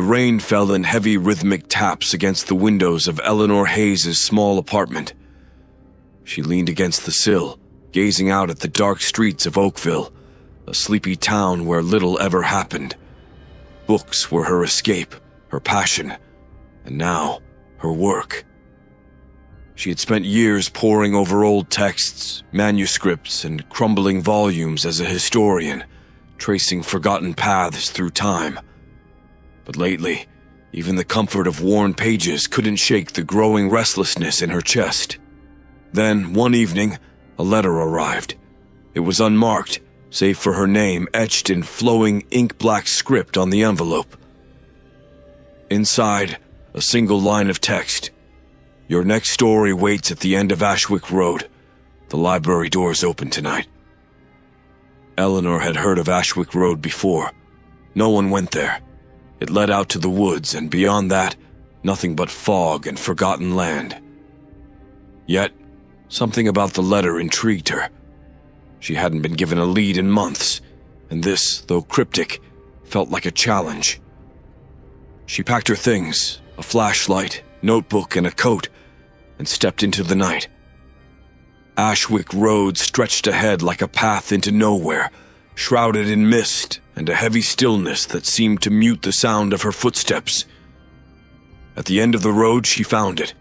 The rain fell in heavy rhythmic taps against the windows of Eleanor Hayes' small apartment. She leaned against the sill, gazing out at the dark streets of Oakville, a sleepy town where little ever happened. Books were her escape, her passion, and now her work. She had spent years poring over old texts, manuscripts, and crumbling volumes as a historian, tracing forgotten paths through time. But lately, even the comfort of worn pages couldn't shake the growing restlessness in her chest. Then, one evening, a letter arrived. It was unmarked, save for her name etched in flowing ink-black script on the envelope. Inside, a single line of text. "Your next story waits at the end of Ashwick Road. The library doors open tonight." Eleanor had heard of Ashwick Road before. No one went there. It led out to the woods, and beyond that, nothing but fog and forgotten land. Yet, something about the letter intrigued her. She hadn't been given a lead in months, and this, though cryptic, felt like a challenge. She packed her things, a flashlight, notebook, and a coat, and stepped into the night. Ashwick Road stretched ahead like a path into nowhere, shrouded in mist and a heavy stillness that seemed to mute the sound of her footsteps. At the end of the road she found it,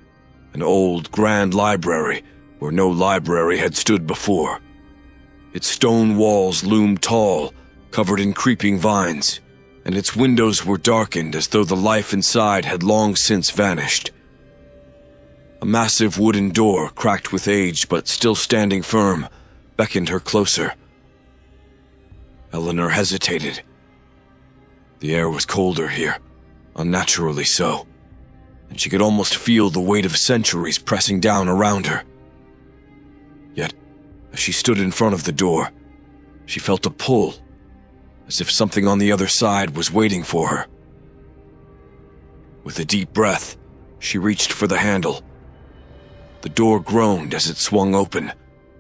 an old, grand library where no library had stood before. Its stone walls loomed tall, covered in creeping vines, and its windows were darkened as though the life inside had long since vanished. A massive wooden door, cracked with age but still standing firm, beckoned her closer. Eleanor hesitated. The air was colder here, unnaturally so, and she could almost feel the weight of centuries pressing down around her. Yet, as she stood in front of the door, she felt a pull, as if something on the other side was waiting for her. With a deep breath, she reached for the handle. The door groaned as it swung open,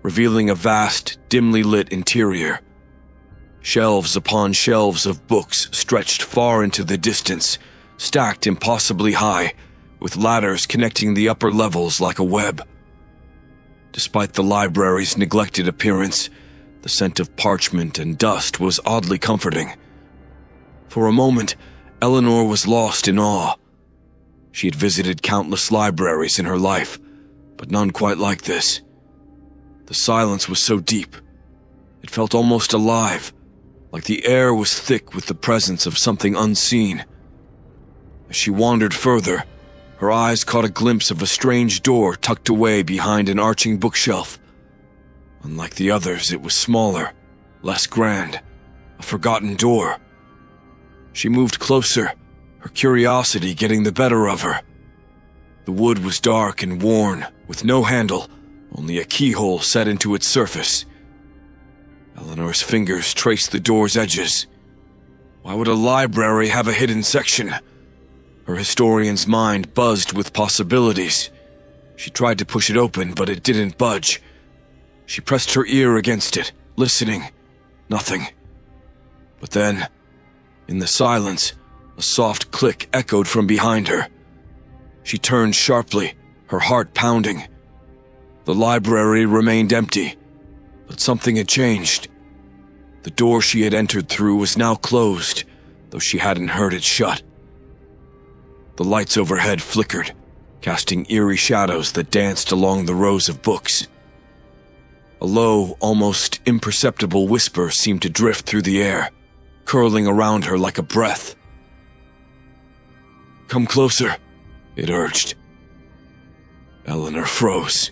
revealing a vast, dimly lit interior. Shelves upon shelves of books stretched far into the distance, stacked impossibly high, with ladders connecting the upper levels like a web. Despite the library's neglected appearance, the scent of parchment and dust was oddly comforting. For a moment, Eleanor was lost in awe. She had visited countless libraries in her life, but none quite like this. The silence was so deep. It felt almost alive, like the air was thick with the presence of something unseen. As she wandered further, her eyes caught a glimpse of a strange door tucked away behind an arching bookshelf. Unlike the others, it was smaller, less grand, a forgotten door. She moved closer, her curiosity getting the better of her. The wood was dark and worn, with no handle, only a keyhole set into its surface. Eleanor's fingers traced the door's edges. Why would a library have a hidden section? Her historian's mind buzzed with possibilities. She tried to push it open, but it didn't budge. She pressed her ear against it, listening. Nothing. But then, in the silence, a soft click echoed from behind her. She turned sharply, her heart pounding. The library remained empty, but something had changed. The door she had entered through was now closed, though she hadn't heard it shut. The lights overhead flickered, casting eerie shadows that danced along the rows of books. A low, almost imperceptible whisper seemed to drift through the air, curling around her like a breath. "Come closer," it urged. Eleanor froze.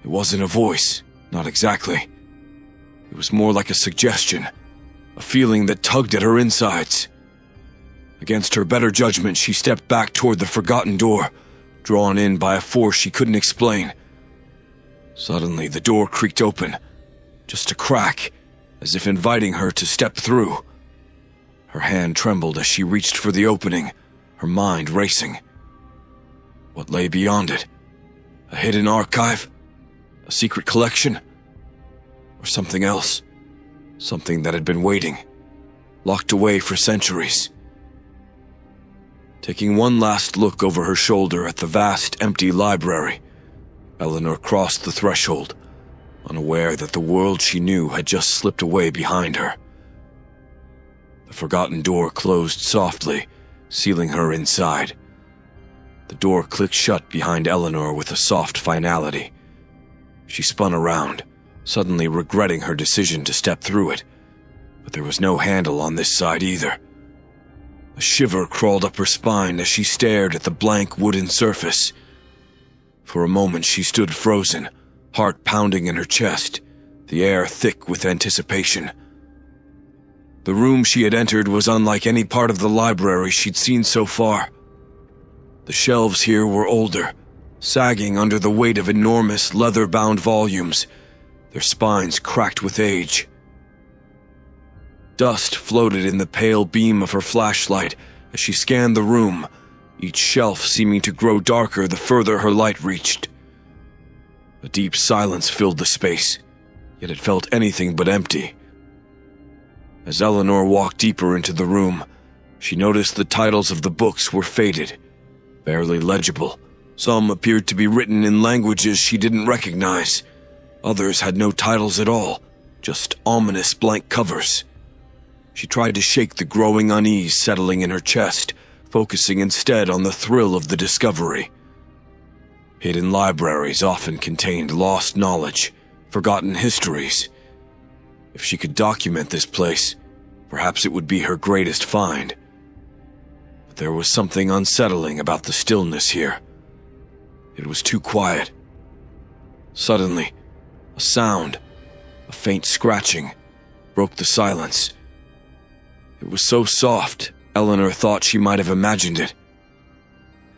It wasn't a voice, not exactly. It was more like a suggestion, a feeling that tugged at her insides. Against her better judgment, she stepped back toward the forgotten door, drawn in by a force she couldn't explain. Suddenly, the door creaked open, just a crack, as if inviting her to step through. Her hand trembled as she reached for the opening, her mind racing. What lay beyond it? A hidden archive? A secret collection? Or something else? Something that had been waiting, locked away for centuries. Taking one last look over her shoulder at the vast, empty library, Eleanor crossed the threshold, unaware that the world she knew had just slipped away behind her. The forgotten door closed softly, sealing her inside. The door clicked shut behind Eleanor with a soft finality. She spun around, suddenly regretting her decision to step through it, but there was no handle on this side either. A shiver crawled up her spine as she stared at the blank wooden surface. For a moment she stood frozen, heart pounding in her chest, the air thick with anticipation. The room she had entered was unlike any part of the library she'd seen so far. The shelves here were older, sagging under the weight of enormous leather-bound volumes, their spines cracked with age. Dust floated in the pale beam of her flashlight as she scanned the room, each shelf seeming to grow darker the further her light reached. A deep silence filled the space, yet it felt anything but empty. As Eleanor walked deeper into the room, she noticed the titles of the books were faded, barely legible. Some appeared to be written in languages she didn't recognize. Others had no titles at all, just ominous blank covers. She tried to shake the growing unease settling in her chest, focusing instead on the thrill of the discovery. Hidden libraries often contained lost knowledge, forgotten histories. If she could document this place, perhaps it would be her greatest find. But there was something unsettling about the stillness here. It was too quiet. Suddenly, a sound, a faint scratching, broke the silence. It was so soft, Eleanor thought she might have imagined it.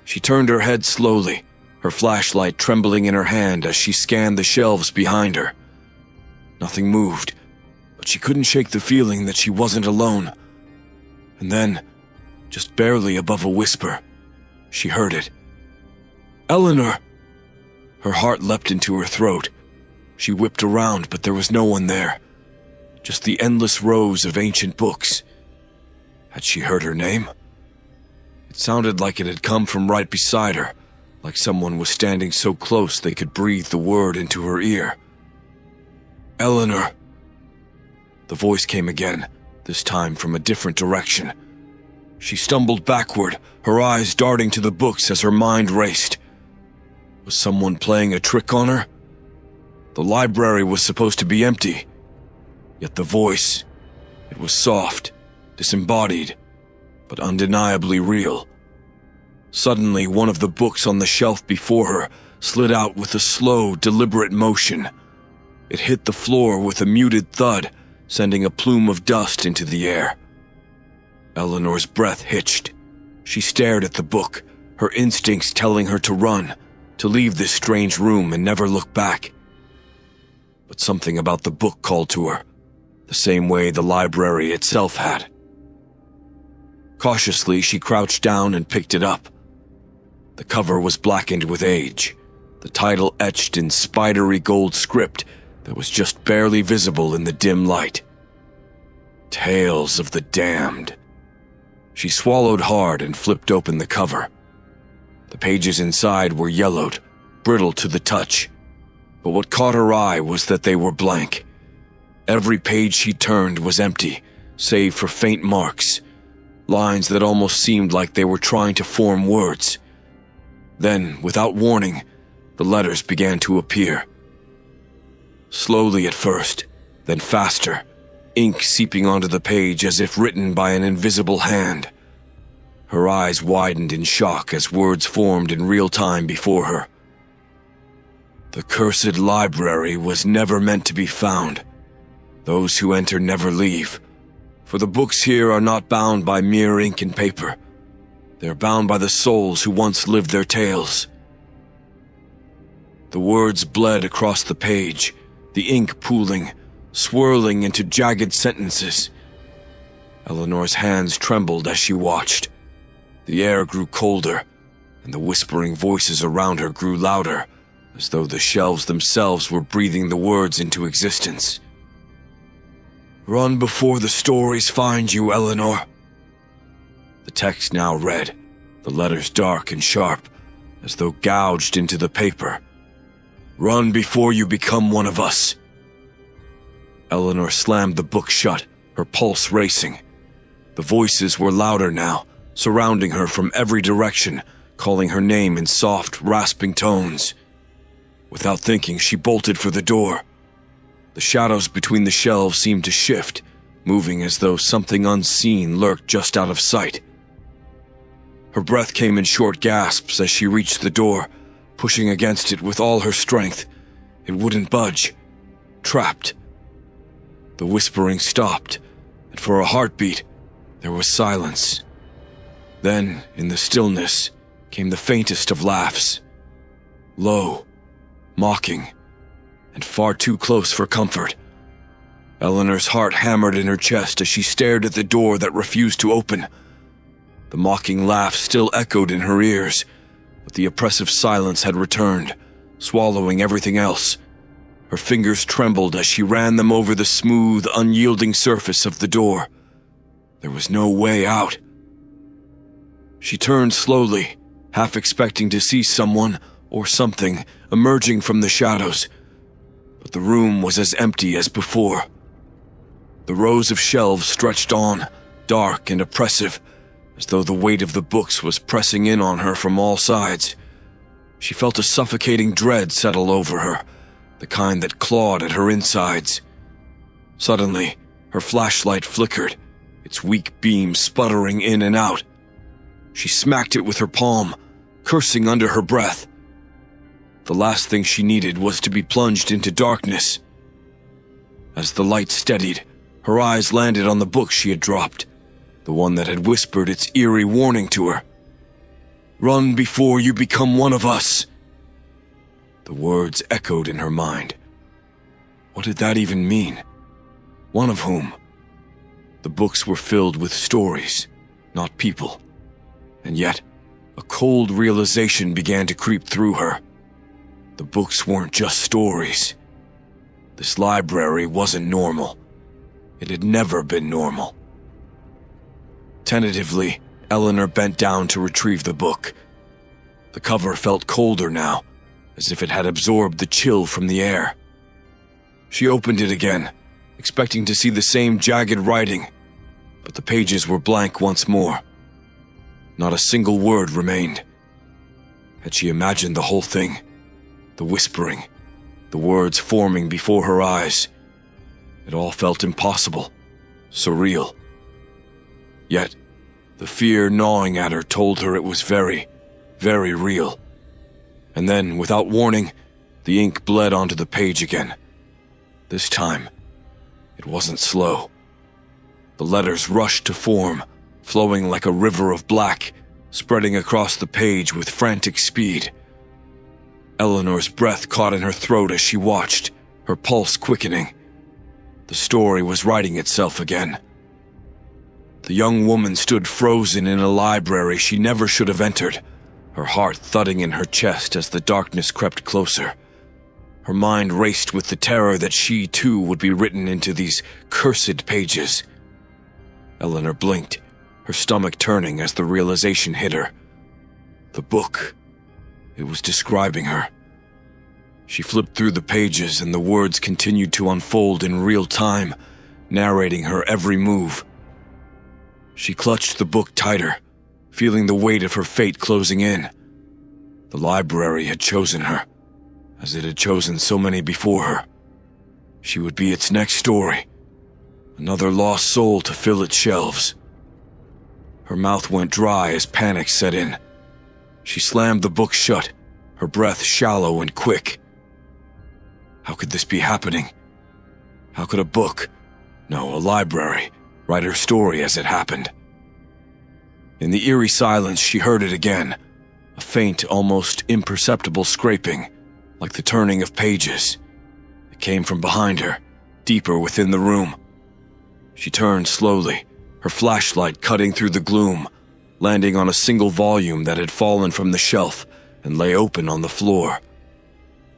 She turned her head slowly, her flashlight trembling in her hand as she scanned the shelves behind her. Nothing moved, but she couldn't shake the feeling that she wasn't alone. And then, just barely above a whisper, she heard it. "Eleanor!" Her heart leapt into her throat. She whipped around, but there was no one there. Just the endless rows of ancient books. Had she heard her name? It sounded like it had come from right beside her, like someone was standing so close they could breathe the word into her ear. "Eleanor!" The voice came again, this time from a different direction. She stumbled backward, her eyes darting to the books as her mind raced. Was someone playing a trick on her? The library was supposed to be empty. Yet the voice, it was soft, disembodied, but undeniably real. Suddenly, one of the books on the shelf before her slid out with a slow, deliberate motion. It hit the floor with a muted thud, sending a plume of dust into the air. Eleanor's breath hitched. She stared at the book, her instincts telling her to run, to leave this strange room and never look back. But something about the book called to her, the same way the library itself had. Cautiously, she crouched down and picked it up. The cover was blackened with age, the title etched in spidery gold script that was just barely visible in the dim light. Tales of the Damned. She swallowed hard and flipped open the cover. The pages inside were yellowed, brittle to the touch, but what caught her eye was that they were blank. Every page she turned was empty, save for faint marks, lines that almost seemed like they were trying to form words. Then, without warning, the letters began to appear. Slowly at first, then faster, ink seeping onto the page as if written by an invisible hand. Her eyes widened in shock as words formed in real time before her. The cursed library was never meant to be found. Those who enter never leave, for the books here are not bound by mere ink and paper. They're bound by the souls who once lived their tales. The words bled across the page, the ink pooling, swirling into jagged sentences. Eleanor's hands trembled as she watched. The air grew colder, and the whispering voices around her grew louder, as though the shelves themselves were breathing the words into existence. "Run before the stories find you, Eleanor." The text now read, the letters dark and sharp, as though gouged into the paper. "Run before you become one of us." Eleanor slammed the book shut, her pulse racing. The voices were louder now, surrounding her from every direction, calling her name in soft, rasping tones. Without thinking, she bolted for the door. The shadows between the shelves seemed to shift, moving as though something unseen lurked just out of sight. Her breath came in short gasps as she reached the door, pushing against it with all her strength. It wouldn't budge. Trapped. The whispering stopped, and for a heartbeat, there was silence. Then, in the stillness, came the faintest of laughs. Low, mocking, and far too close for comfort. Eleanor's heart hammered in her chest as she stared at the door that refused to open. The mocking laugh still echoed in her ears, but the oppressive silence had returned, swallowing everything else. Her fingers trembled as she ran them over the smooth, unyielding surface of the door. There was no way out. She turned slowly, half expecting to see someone or something emerging from the shadows, but the room was as empty as before. The rows of shelves stretched on, dark and oppressive, as though the weight of the books was pressing in on her from all sides. She felt a suffocating dread settle over her, the kind that clawed at her insides. Suddenly, her flashlight flickered, its weak beam sputtering in and out. She smacked it with her palm, cursing under her breath. The last thing she needed was to be plunged into darkness. As the light steadied, her eyes landed on the book she had dropped, the one that had whispered its eerie warning to her. "Run before you become one of us." The words echoed in her mind. What did that even mean? One of whom? The books were filled with stories, not people. And yet, a cold realization began to creep through her. The books weren't just stories. This library wasn't normal. It had never been normal. Tentatively, Eleanor bent down to retrieve the book. The cover felt colder now, as if it had absorbed the chill from the air. She opened it again, expecting to see the same jagged writing, but the pages were blank once more. Not a single word remained. Had she imagined the whole thing? The whispering, the words forming before her eyes. It all felt impossible, surreal. Yet, the fear gnawing at her told her it was very, very real. And then, without warning, the ink bled onto the page again. This time, it wasn't slow. The letters rushed to form, flowing like a river of black, spreading across the page with frantic speed. Eleanor's breath caught in her throat as she watched, her pulse quickening. The story was writing itself again. The young woman stood frozen in a library she never should have entered, her heart thudding in her chest as the darkness crept closer. Her mind raced with the terror that she too would be written into these cursed pages. Eleanor blinked, her stomach turning as the realization hit her. The book. It was describing her. She flipped through the pages and the words continued to unfold in real time, narrating her every move. She clutched the book tighter, feeling the weight of her fate closing in. The library had chosen her, as it had chosen so many before her. She would be its next story, another lost soul to fill its shelves. Her mouth went dry as panic set in. She slammed the book shut, her breath shallow and quick. How could this be happening? How could a book, no, a library, write her story as it happened? In the eerie silence, she heard it again, a faint, almost imperceptible scraping, like the turning of pages. It came from behind her, deeper within the room. She turned slowly, her flashlight cutting through the gloom, landing on a single volume that had fallen from the shelf and lay open on the floor.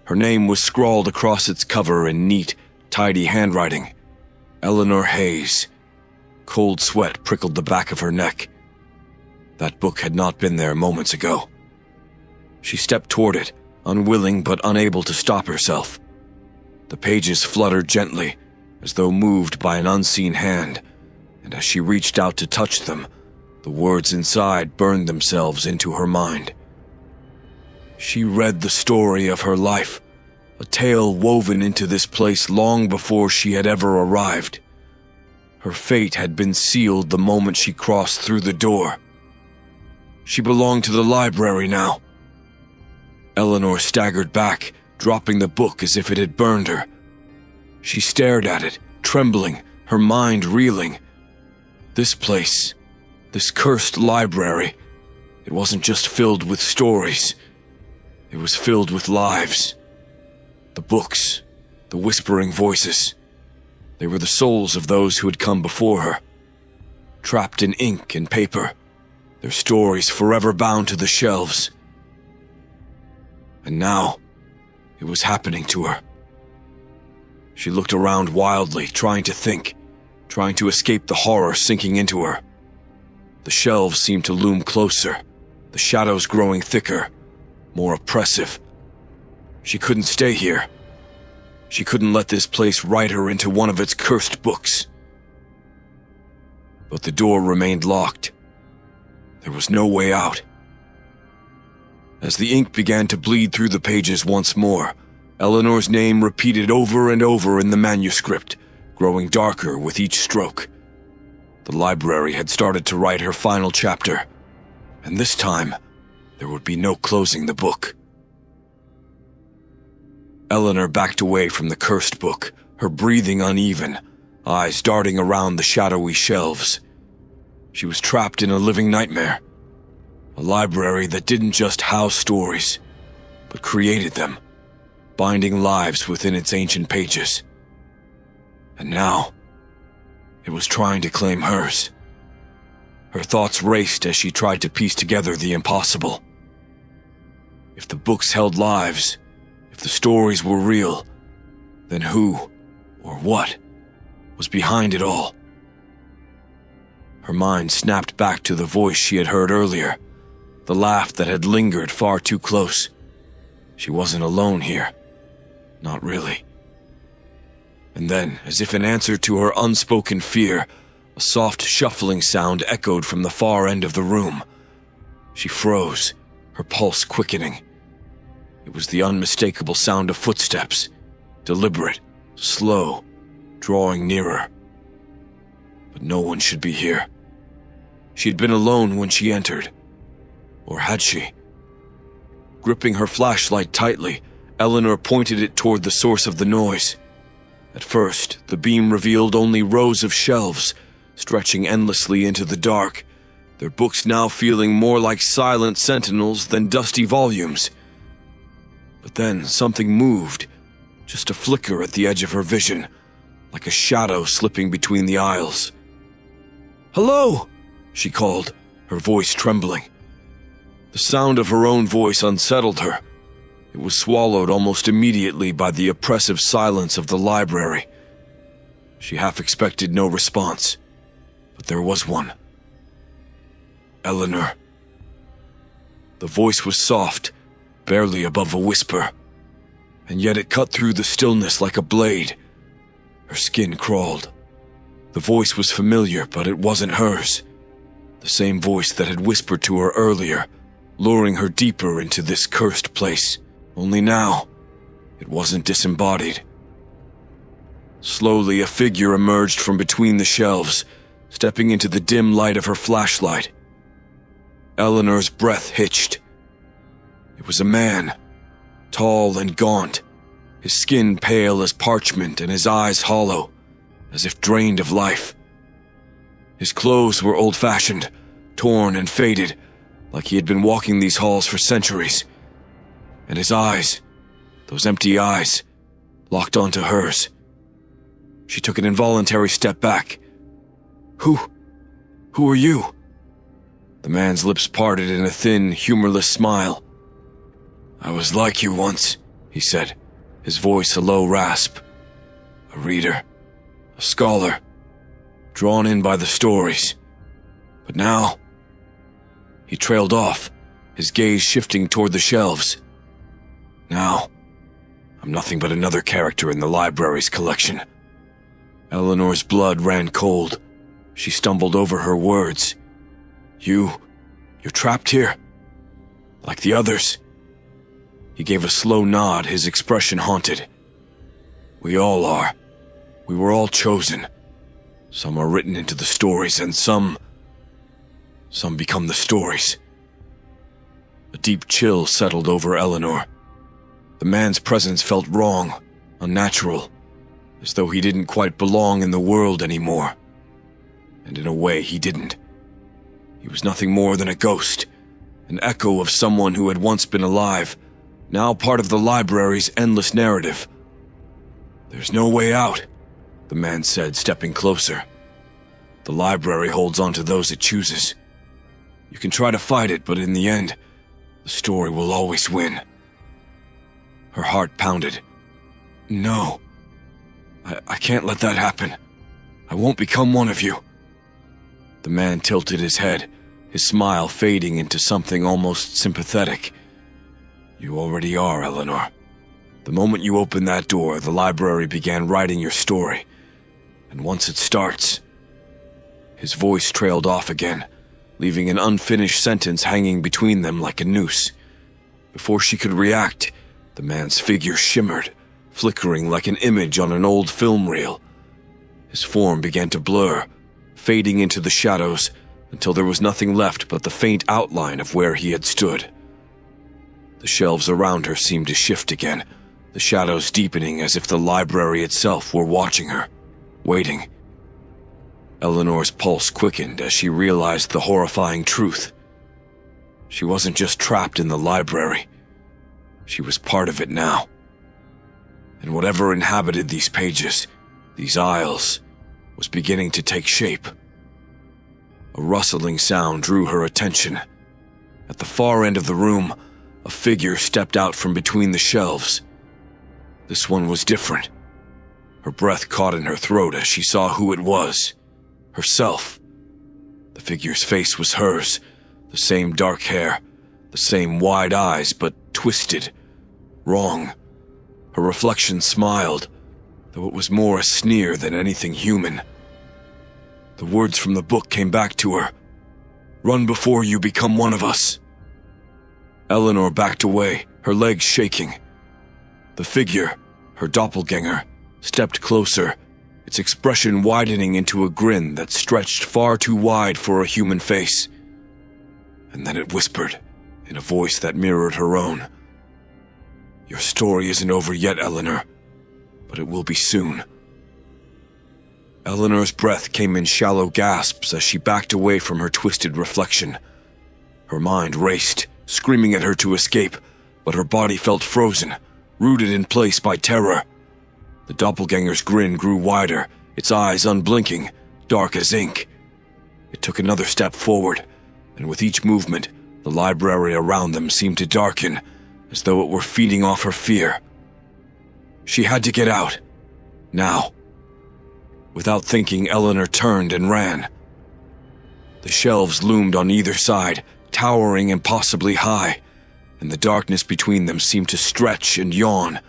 Her name was scrawled across its cover in neat, tidy handwriting. Eleanor Hayes. Cold sweat prickled the back of her neck. That book had not been there moments ago. She stepped toward it, unwilling but unable to stop herself. The pages fluttered gently, as though moved by an unseen hand, and as she reached out to touch them, the words inside burned themselves into her mind. She read the story of her life, a tale woven into this place long before she had ever arrived. Her fate had been sealed the moment she crossed through the door. She belonged to the library now. Eleanor staggered back, dropping the book as if it had burned her. She stared at it, trembling, her mind reeling. This place, this cursed library, it wasn't just filled with stories. It was filled with lives. The books, the whispering voices. They were the souls of those who had come before her, trapped in ink and paper, their stories forever bound to the shelves. And now, it was happening to her. She looked around wildly, trying to think, trying to escape the horror sinking into her. The shelves seemed to loom closer, the shadows growing thicker, more oppressive. She couldn't stay here. She couldn't let this place write her into one of its cursed books. But the door remained locked. There was no way out. As the ink began to bleed through the pages once more, Eleanor's name repeated over and over in the manuscript, growing darker with each stroke. The library had started to write her final chapter, and this time, there would be no closing the book. Eleanor backed away from the cursed book, her breathing uneven, eyes darting around the shadowy shelves. She was trapped in a living nightmare. A library that didn't just house stories, but created them, binding lives within its ancient pages. And now, it was trying to claim hers. Her thoughts raced as she tried to piece together the impossible. If the books held lives, if the stories were real, then who, or what, was behind it all? Her mind snapped back to the voice she had heard earlier, the laugh that had lingered far too close. She wasn't alone here. Not really. And then, as if in answer to her unspoken fear, a soft shuffling sound echoed from the far end of the room. She froze, her pulse quickening. It was the unmistakable sound of footsteps, deliberate, slow, drawing nearer. But no one should be here. She'd been alone when she entered. Or had she? Gripping her flashlight tightly, Eleanor pointed it toward the source of the noise. At first, the beam revealed only rows of shelves, stretching endlessly into the dark, their books now feeling more like silent sentinels than dusty volumes. But then something moved, just a flicker at the edge of her vision, like a shadow slipping between the aisles. "Hello!" she called, her voice trembling. The sound of her own voice unsettled her. It was swallowed almost immediately by the oppressive silence of the library. She half expected no response, but there was one. "Eleanor." The voice was soft, barely above a whisper, and yet it cut through the stillness like a blade. Her skin crawled. The voice was familiar, but it wasn't hers. The same voice that had whispered to her earlier, luring her deeper into this cursed place. Only now, it wasn't disembodied. Slowly, a figure emerged from between the shelves, stepping into the dim light of her flashlight. Eleanor's breath hitched. It was a man, tall and gaunt, his skin pale as parchment and his eyes hollow, as if drained of life. His clothes were old-fashioned, torn and faded, like he had been walking these halls for centuries. And his eyes, those empty eyes, locked onto hers. She took an involuntary step back. Who are you?" The man's lips parted in a thin, humorless smile. "I was like you once," he said, his voice a low rasp. "A reader, a scholar, drawn in by the stories. But now, He trailed off, his gaze shifting toward the shelves. Now, I'm nothing but another character in the library's collection. Eleanor's blood ran cold. She stumbled over her words. You're trapped here? Like the others? He gave a slow nod, his expression haunted. We all are. We were all chosen. Some are written into the stories, and some become the stories. A deep chill settled over Eleanor. The man's presence felt wrong, unnatural, as though he didn't quite belong in the world anymore. And in a way, he didn't. He was nothing more than a ghost, an echo of someone who had once been alive, now part of the library's endless narrative. There's no way out, the man said, stepping closer. The library holds on to those it chooses. You can try to fight it, but in the end, the story will always win. Her heart pounded. No. I can't let that happen. I won't become one of you. The man tilted his head, his smile fading into something almost sympathetic. You already are, Eleanor. The moment you opened that door, the library began writing your story. And once it starts... His voice trailed off again, leaving an unfinished sentence hanging between them like a noose. Before she could react, the man's figure shimmered, flickering like an image on an old film reel. His form began to blur, fading into the shadows until there was nothing left but the faint outline of where he had stood. The shelves around her seemed to shift again, the shadows deepening as if the library itself were watching her, waiting. Eleanor's pulse quickened as she realized the horrifying truth. She wasn't just trapped in the library. She was part of it now. And whatever inhabited these pages, these aisles, was beginning to take shape. A rustling sound drew her attention. At the far end of the room, a figure stepped out from between the shelves. This one was different. Her breath caught in her throat as she saw who it was. Herself. The figure's face was hers, the same dark hair, the same wide eyes, but twisted, wrong. Her reflection smiled, though it was more a sneer than anything human. The words from the book came back to her. Run before you become one of us. Eleanor backed away, her legs shaking. The figure, her doppelganger, stepped closer, its expression widening into a grin that stretched far too wide for a human face. And then it whispered, in a voice that mirrored her own. Your story isn't over yet, Eleanor, but it will be soon. Eleanor's breath came in shallow gasps as she backed away from her twisted reflection. Her mind raced, screaming at her to escape, but her body felt frozen, rooted in place by terror. The doppelganger's grin grew wider, its eyes unblinking, dark as ink. It took another step forward, and with each movement, the library around them seemed to darken, as though it were feeding off her fear. She had to get out. Now. Without thinking, Eleanor turned and ran. The shelves loomed on either side, towering impossibly high, and the darkness between them seemed to stretch and yawn,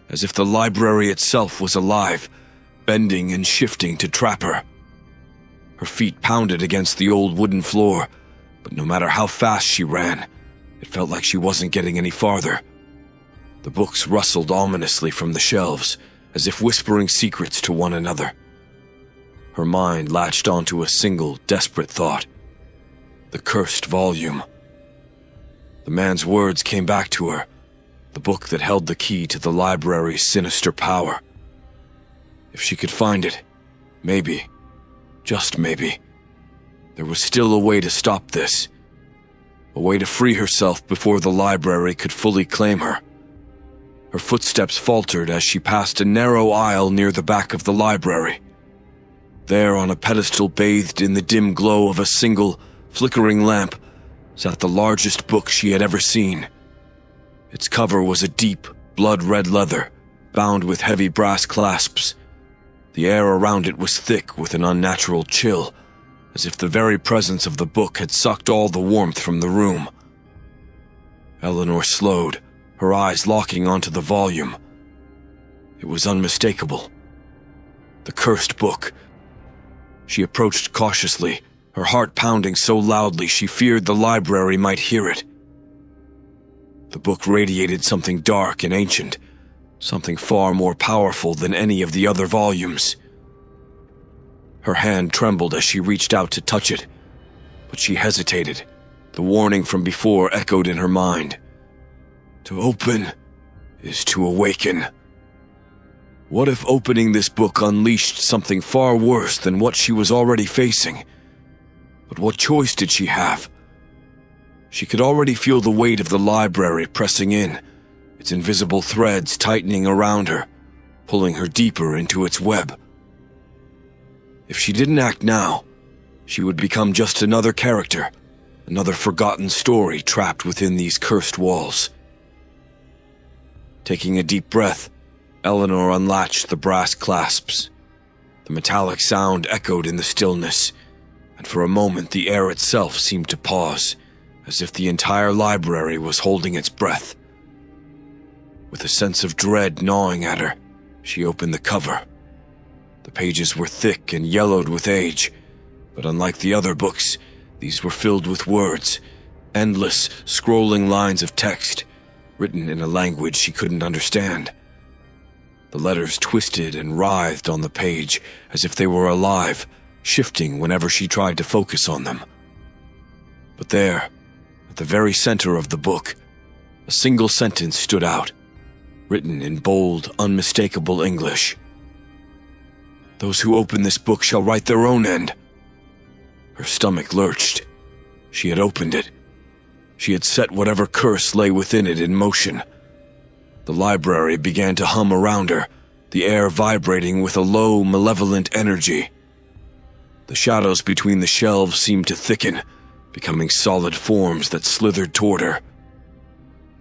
as if the library itself was alive, bending and shifting to trap her. Her feet pounded against the old wooden floor, but no matter how fast she ran, it felt like she wasn't getting any farther. The books rustled ominously from the shelves, as if whispering secrets to one another. Her mind latched onto a single, desperate thought. The cursed volume. The man's words came back to her, the book that held the key to the library's sinister power. If she could find it, maybe, just maybe, there was still a way to stop this. A way to free herself before the library could fully claim her. Her footsteps faltered as she passed a narrow aisle near the back of the library. There, on a pedestal bathed in the dim glow of a single, flickering lamp, sat the largest book she had ever seen. Its cover was a deep, blood-red leather, bound with heavy brass clasps. The air around it was thick with an unnatural chill, as if the very presence of the book had sucked all the warmth from the room. Eleanor slowed, her eyes locking onto the volume. It was unmistakable. The cursed book. She approached cautiously, her heart pounding so loudly she feared the library might hear it. The book radiated something dark and ancient, something far more powerful than any of the other volumes. Her hand trembled as she reached out to touch it, but she hesitated. The warning from before echoed in her mind. To open is to awaken. What if opening this book unleashed something far worse than what she was already facing? But what choice did she have? She could already feel the weight of the library pressing in, its invisible threads tightening around her, pulling her deeper into its web. If she didn't act now, she would become just another character, another forgotten story trapped within these cursed walls. Taking a deep breath, Eleanor unlatched the brass clasps. The metallic sound echoed in the stillness, and for a moment the air itself seemed to pause, as if the entire library was holding its breath. With a sense of dread gnawing at her, she opened the cover. The pages were thick and yellowed with age, but unlike the other books, these were filled with words, endless, scrolling lines of text, written in a language she couldn't understand. The letters twisted and writhed on the page as if they were alive, shifting whenever she tried to focus on them. But there, at the very center of the book, a single sentence stood out, written in bold, unmistakable English. Those who open this book shall write their own end. Her stomach lurched. She had opened it. She had set whatever curse lay within it in motion. The library began to hum around her, the air vibrating with a low, malevolent energy. The shadows between the shelves seemed to thicken, becoming solid forms that slithered toward her.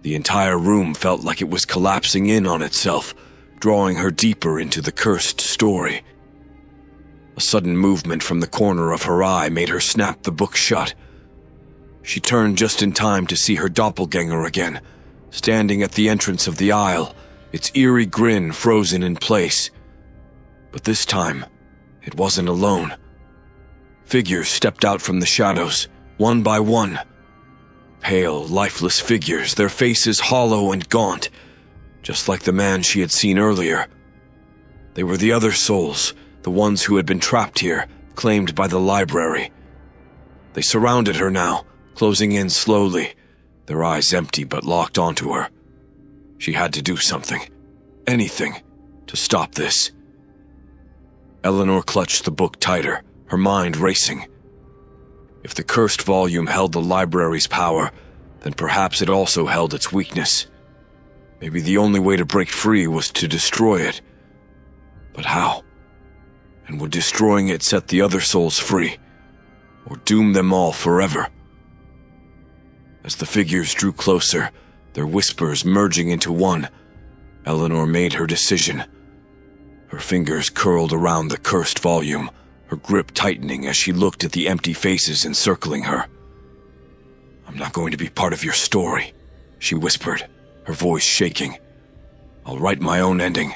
The entire room felt like it was collapsing in on itself, drawing her deeper into the cursed story. A sudden movement from the corner of her eye made her snap the book shut. She turned just in time to see her doppelganger again, standing at the entrance of the aisle, its eerie grin frozen in place. But this time, it wasn't alone. Figures stepped out from the shadows, one by one. Pale, lifeless figures, their faces hollow and gaunt, just like the man she had seen earlier. They were the other souls, the ones who had been trapped here, claimed by the library. They surrounded her now, closing in slowly, their eyes empty but locked onto her. She had to do something, anything, to stop this. Eleanor clutched the book tighter, her mind racing. If the cursed volume held the library's power, then perhaps it also held its weakness. Maybe the only way to break free was to destroy it. But how? And would destroying it set the other souls free, or doom them all forever? As the figures drew closer, their whispers merging into one, Eleanor made her decision. Her fingers curled around the cursed volume, her grip tightening as she looked at the empty faces encircling her. "I'm not going to be part of your story," she whispered, her voice shaking. "I'll write my own ending."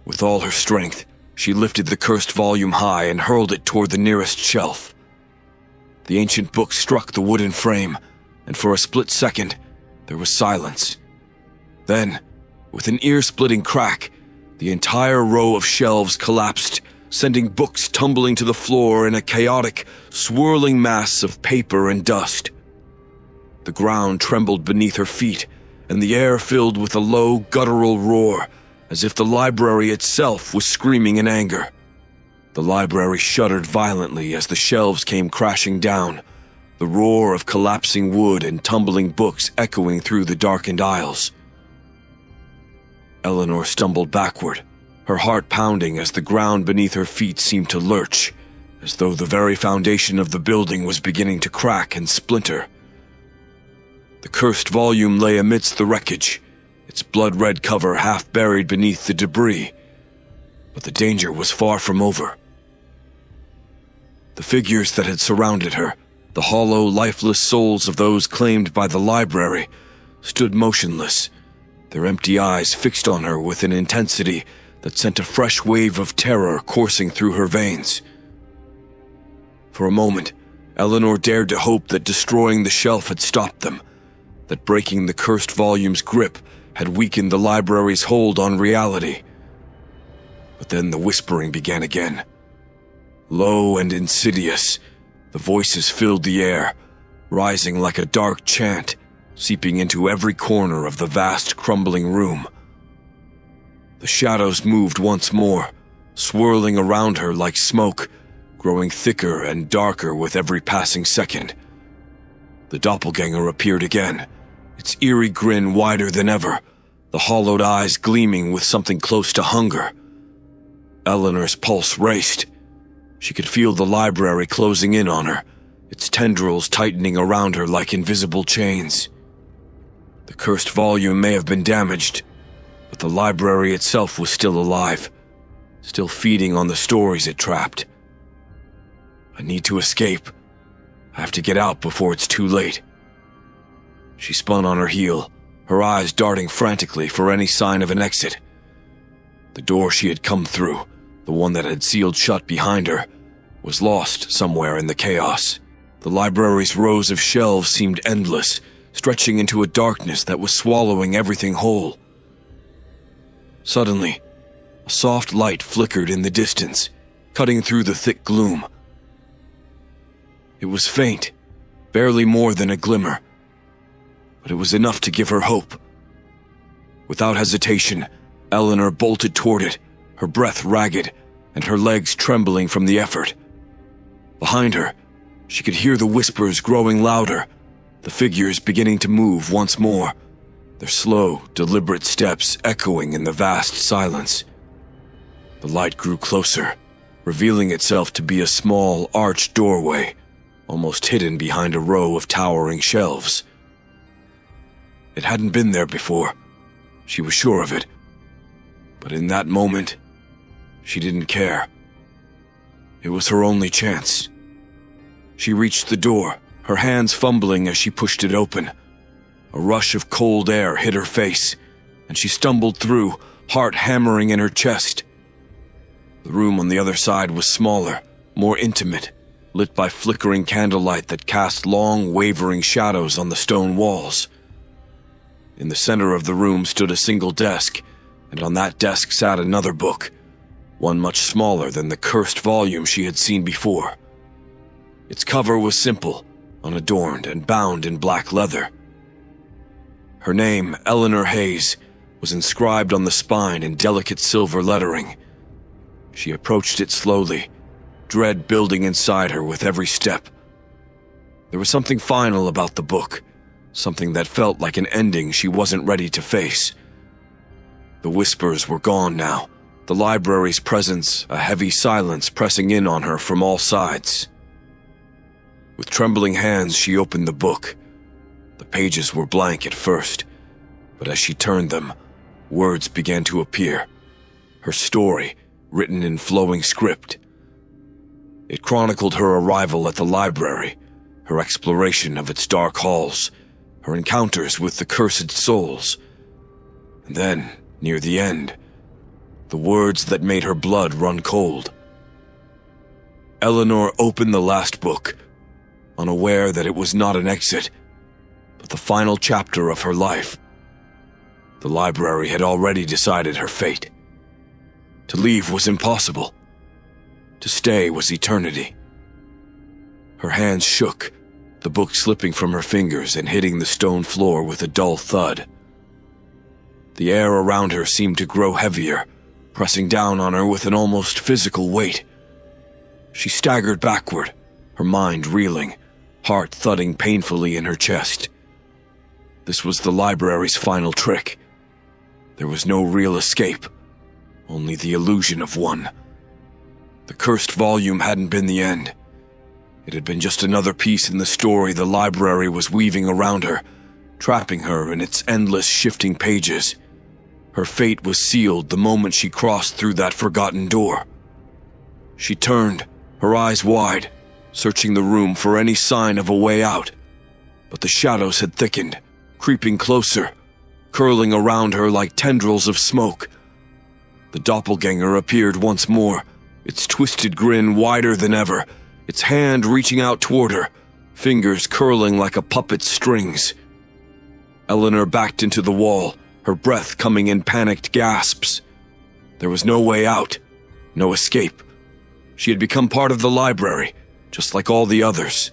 With all her strength, she lifted the cursed volume high and hurled it toward the nearest shelf. The ancient book struck the wooden frame, and for a split second, there was silence. Then, with an ear-splitting crack, the entire row of shelves collapsed, sending books tumbling to the floor in a chaotic, swirling mass of paper and dust. The ground trembled beneath her feet, and the air filled with a low, guttural roar, as if the library itself was screaming in anger. The library shuddered violently as the shelves came crashing down, the roar of collapsing wood and tumbling books echoing through the darkened aisles. Eleanor stumbled backward, her heart pounding as the ground beneath her feet seemed to lurch, as though the very foundation of the building was beginning to crack and splinter. The cursed volume lay amidst the wreckage, its blood-red cover half buried beneath the debris, but the danger was far from over. The figures that had surrounded her, the hollow, lifeless souls of those claimed by the library, stood motionless, their empty eyes fixed on her with an intensity that sent a fresh wave of terror coursing through her veins. For a moment, Eleanor dared to hope that destroying the shelf had stopped them, that breaking the cursed volume's grip had weakened the library's hold on reality. But then the whispering began again. Low and insidious, the voices filled the air, rising like a dark chant, seeping into every corner of the vast, crumbling room. The shadows moved once more, swirling around her like smoke, growing thicker and darker with every passing second. The doppelganger appeared again, its eerie grin wider than ever, the hollowed eyes gleaming with something close to hunger. Eleanor's pulse raced. She could feel the library closing in on her, its tendrils tightening around her like invisible chains. The cursed volume may have been damaged, but the library itself was still alive, still feeding on the stories it trapped. I need to escape. I have to get out before it's too late. She spun on her heel, her eyes darting frantically for any sign of an exit. The door she had come through, the one that had sealed shut behind her, was lost somewhere in the chaos. The library's rows of shelves seemed endless, stretching into a darkness that was swallowing everything whole. Suddenly, a soft light flickered in the distance, cutting through the thick gloom. It was faint, barely more than a glimmer, but it was enough to give her hope. Without hesitation, Eleanor bolted toward it, her breath ragged and her legs trembling from the effort. Behind her, she could hear the whispers growing louder, the figures beginning to move once more, their slow, deliberate steps echoing in the vast silence. The light grew closer, revealing itself to be a small, arched doorway, almost hidden behind a row of towering shelves. It hadn't been there before. She was sure of it. But in that moment, she didn't care. It was her only chance. She reached the door, her hands fumbling as she pushed it open. A rush of cold air hit her face, and she stumbled through, heart hammering in her chest. The room on the other side was smaller, more intimate, lit by flickering candlelight that cast long, wavering shadows on the stone walls. In the center of the room stood a single desk, and on that desk sat another book, one much smaller than the cursed volume she had seen before. Its cover was simple, unadorned, and bound in black leather. Her name, Eleanor Hayes, was inscribed on the spine in delicate silver lettering. She approached it slowly, dread building inside her with every step. There was something final about the book, something that felt like an ending she wasn't ready to face. The whispers were gone now, the library's presence a heavy silence pressing in on her from all sides. With trembling hands, she opened the book. The pages were blank at first, but as she turned them, words began to appear. Her story, written in flowing script. It chronicled her arrival at the library, her exploration of its dark halls, her encounters with the cursed souls. And then, near the end, the words that made her blood run cold. Eleanor opened the last book, unaware that it was not an exit, but the final chapter of her life. The library had already decided her fate. To leave was impossible. To stay was eternity. Her hands shook, the book slipping from her fingers and hitting the stone floor with a dull thud. The air around her seemed to grow heavier, pressing down on her with an almost physical weight. She staggered backward, her mind reeling, heart thudding painfully in her chest. This was the library's final trick. There was no real escape, only the illusion of one. The cursed volume hadn't been the end. It had been just another piece in the story the library was weaving around her, trapping her in its endless shifting pages. Her fate was sealed the moment she crossed through that forgotten door. She turned, her eyes wide, searching the room for any sign of a way out. But the shadows had thickened, creeping closer, curling around her like tendrils of smoke. The doppelganger appeared once more, its twisted grin wider than ever, its hand reaching out toward her, fingers curling like a puppet's strings. Eleanor backed into the wall, her breath coming in panicked gasps. There was no way out, no escape. She had become part of the library, just like all the others.